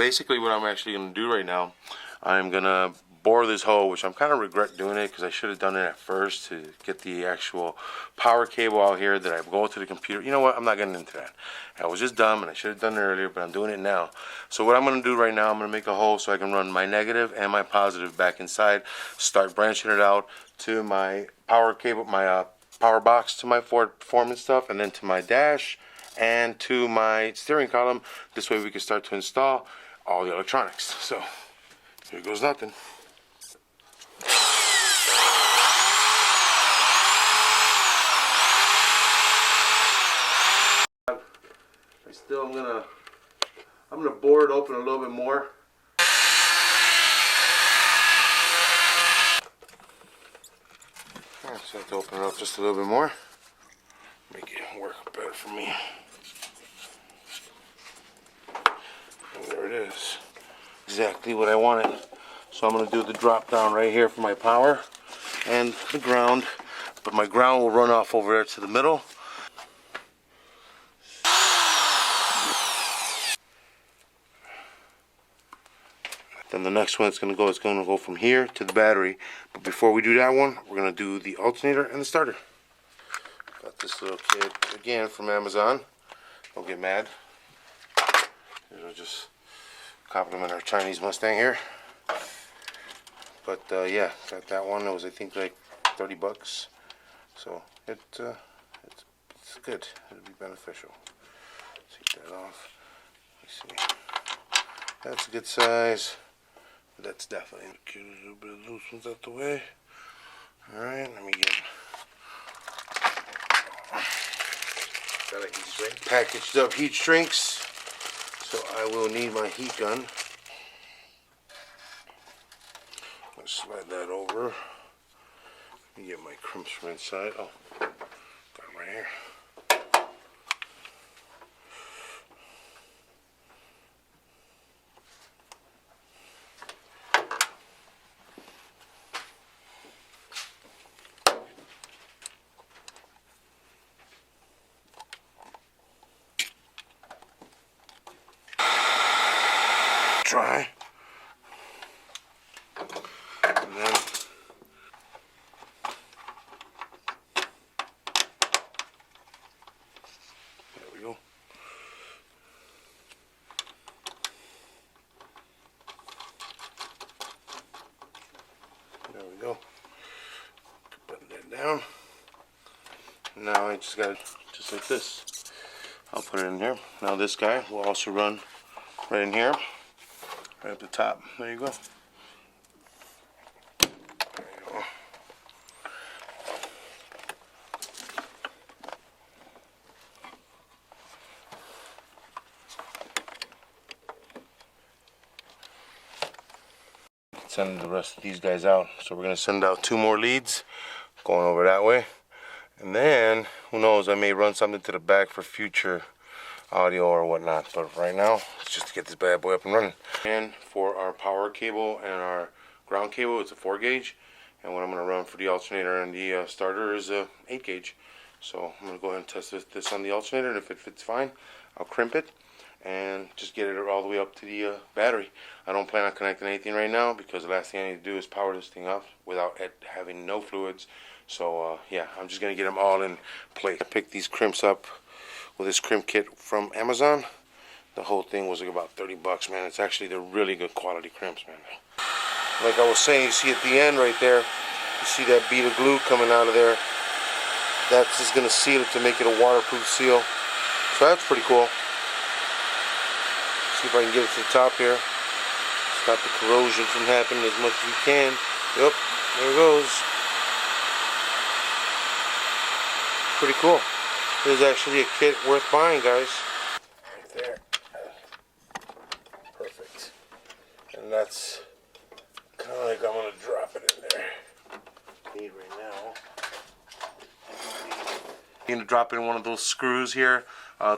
basically what I'm actually going to do right now, I'm going to bore this hole, which I'm kind of regret doing it because I should have done it at first to get the actual power cable out here that I go to the computer. You know what? I'm not getting into that. I was just dumb and I should have done it earlier, but I'm doing it now. So what I'm going to do right now, I'm going to make a hole so I can run my negative and my positive back inside, start branching it out to my power cable, my power box to my Ford Performance stuff, and then to my dash and to my steering column. This way we can start to install all the electronics. So here goes nothing. I'm gonna bore it open a little bit more. Alright, so I have to open it up just a little bit more. Make it work better for me. And there it is. Exactly what I wanted. So I'm gonna do the drop down right here for my power and the ground. But my ground will run off over there to the middle. Then the next one it's going to go from here to the battery. But before we do that one, we're going to do the alternator and the starter. Got this little kit again from Amazon. Don't get mad. It'll just compliment our Chinese Mustang here. But yeah, got that one. It was, I think, like 30 bucks. So it's good. It'll be beneficial. Take that off. Let me see. That's a good size. That's definitely get a little bit of loose ones out the way. Alright, let me get packaged up heat shrinks. So I will need my heat gun. Let's slide that over. Let me get my crimps from inside. Oh, got them right here. Try. And then there we go. There we go. Button that down. Now I just got it just like this. I'll put it in here. Now this guy will also run right in here. Right up the top. There you go. There you go. Send the rest of these guys out. So we're going to send out 2 more leads going over that way. And then, who knows, I may run something to the back for future audio or whatnot, but right now it's just to get this bad boy up and running. And for our power cable and our ground cable, it's a 4 gauge, and what I'm going to run for the alternator and the starter is a 8 gauge. So I'm going to go ahead and test this on the alternator, and if it fits fine, I'll crimp it and just get it all the way up to the battery. I don't plan on connecting anything right now because the last thing I need to do is power this thing up without it having no fluids. So yeah, I'm just going to get them all in place. I picked these crimps up with this crimp kit from Amazon. The whole thing was like about 30 bucks, man. It's actually the really good quality crimps, man. Like I was saying, you see at the end right there, you see that bead of glue coming out of there. That's just going to seal it to make it a waterproof seal. So that's pretty cool. See if I can get it to the top here. Stop the corrosion from happening as much as we can. Yep, there it goes. Pretty cool. This is actually a kit worth buying, guys. Right there. Perfect. And that's kind of like I'm going to drop it in there. Need right now. You're going to drop it in one of those screws here.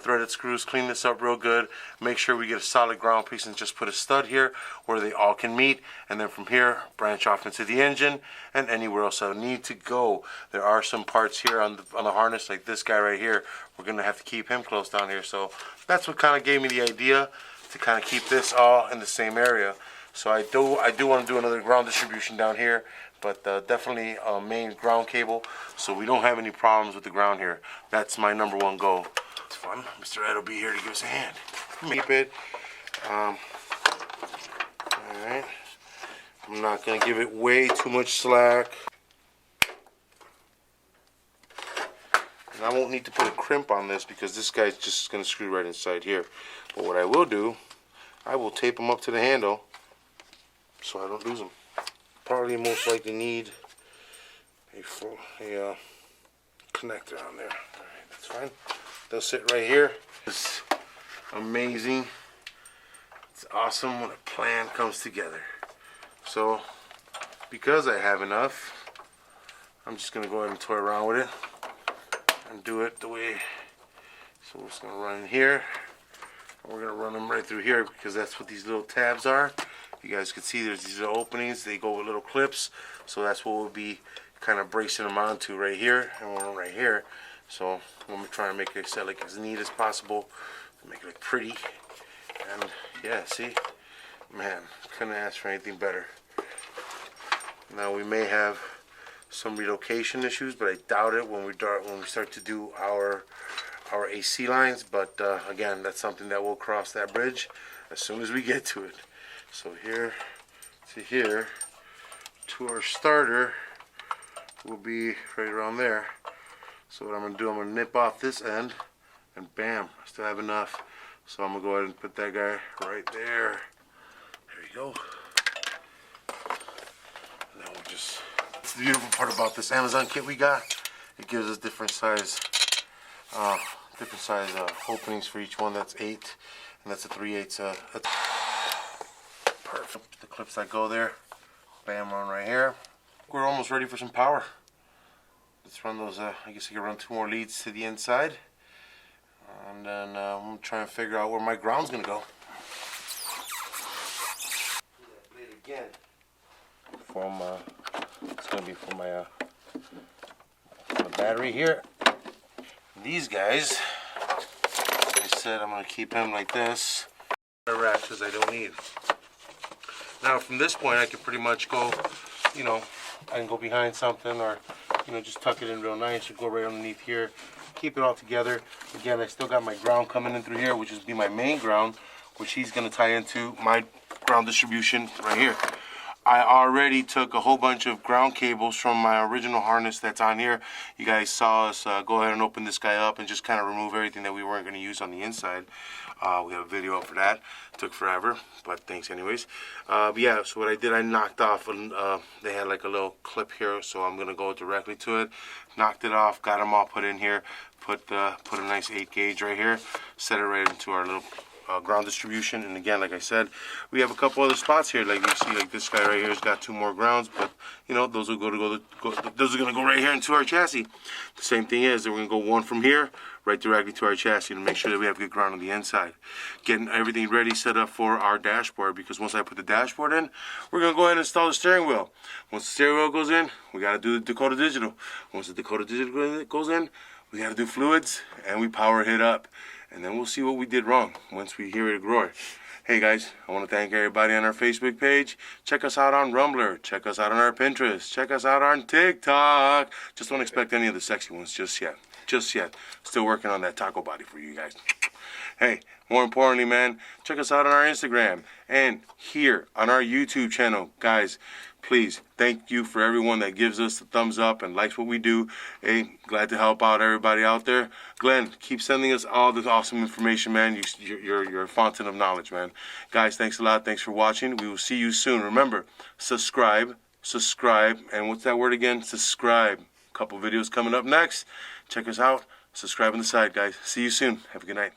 Threaded screws. Clean this up real good. Make sure we get a solid ground piece and just put a stud here where they all can meet, and then from here branch off into the engine and anywhere else I need to go. There are some parts here on the harness, like this guy right here. We're gonna have to keep him close down here. So that's what kind of gave me the idea to kind of keep this all in the same area. So I do want to do another ground distribution down here, but definitely a main ground cable, so we don't have any problems with the ground here. That's my #1 goal. It's fun. Mr. Ed will be here to give us a hand. Keep it. All right. I'm not gonna give it way too much slack. And I won't need to put a crimp on this because this guy's just going to screw right inside here. But what I will do, I will tape them up to the handle so I don't lose them. Probably most likely need a connector on there. Alright, that's fine. They'll sit right here. It's amazing. It's awesome when a plan comes together. So, because I have enough, I'm just going to go ahead and toy around with it. And do it the way, so we're just going to run in here, and we're going to run them right through here because that's what these little tabs are. You guys can see there's these little openings, they go with little clips, so that's what we'll be kind of bracing them onto right here and one right here. So I'm going to try and make it set like as neat as possible, make it look pretty, and yeah, see, man, couldn't ask for anything better. Now we may have some relocation issues, but I doubt it when we start to do our AC lines. But again, that's something that we'll cross that bridge as soon as we get to it. So here to here to our starter will be right around there. So what I'm gonna do, I'm gonna nip off this end, and bam, I still have enough. So I'm gonna go ahead and put that guy right there. There you go. And then we'll just. The beautiful part about this Amazon kit we got, it gives us different size openings for each one. That's 8, and that's a 3/8. That's perfect. The clips that go there, bam, on right here. We're almost ready for some power. Let's run those. I guess I can run 2 more leads to the inside, and then I'm gonna try and figure out where my ground's gonna go. Blade again. From it's gonna be for my battery here. These guys, like I said, I'm gonna keep them like this. Ratchets I don't need. Now from this point, I can pretty much go, you know, I can go behind something, or you know, just tuck it in real nice, or go right underneath here. Keep it all together. Again, I still got my ground coming in through here, which is be my main ground, which he's gonna tie into my ground distribution right here. I already took a whole bunch of ground cables from my original harness that's on here. You guys saw us go ahead and open this guy up and just kind of remove everything that we weren't going to use on the inside. We have a video up for that. It took forever, but thanks anyways. But yeah, so what I did, I knocked off, they had like a little clip here, so I'm going to go directly to it. Knocked it off, got them all put in here, put a nice 8 gauge right here, set it right into our little ground distribution. And again, like I said, we have a couple other spots here. Like you see, like this guy right here has got 2 more grounds, but you know, those are going to go right here into our chassis. The same thing is that we're going to go 1 from here right directly to our chassis to make sure that we have good ground on the inside. Getting everything ready, set up for our dashboard, because once I put the dashboard in, we're going to go ahead and install the steering wheel. Once the steering wheel goes in, we got to do the Dakota Digital. Once the Dakota Digital goes in, we got to do fluids, and we power it up. And then we'll see what we did wrong once we hear it roar. Hey guys, I want to thank everybody on our Facebook page. Check us out on Rumbler. Check us out on our Pinterest. Check us out on TikTok. Just don't expect any of the sexy ones just yet. Just yet. Still working on that taco body for you guys. Hey, more importantly, man, check us out on our Instagram and here on our YouTube channel. Guys, please, thank you for everyone that gives us the thumbs up and likes what we do. Hey, glad to help out everybody out there. Glenn, keep sending us all this awesome information, man. You're a fountain of knowledge, man. Guys, thanks a lot. Thanks for watching. We will see you soon. Remember, subscribe, and what's that word again? Subscribe. A couple videos coming up next. Check us out. Subscribe on the side, guys. See you soon. Have a good night.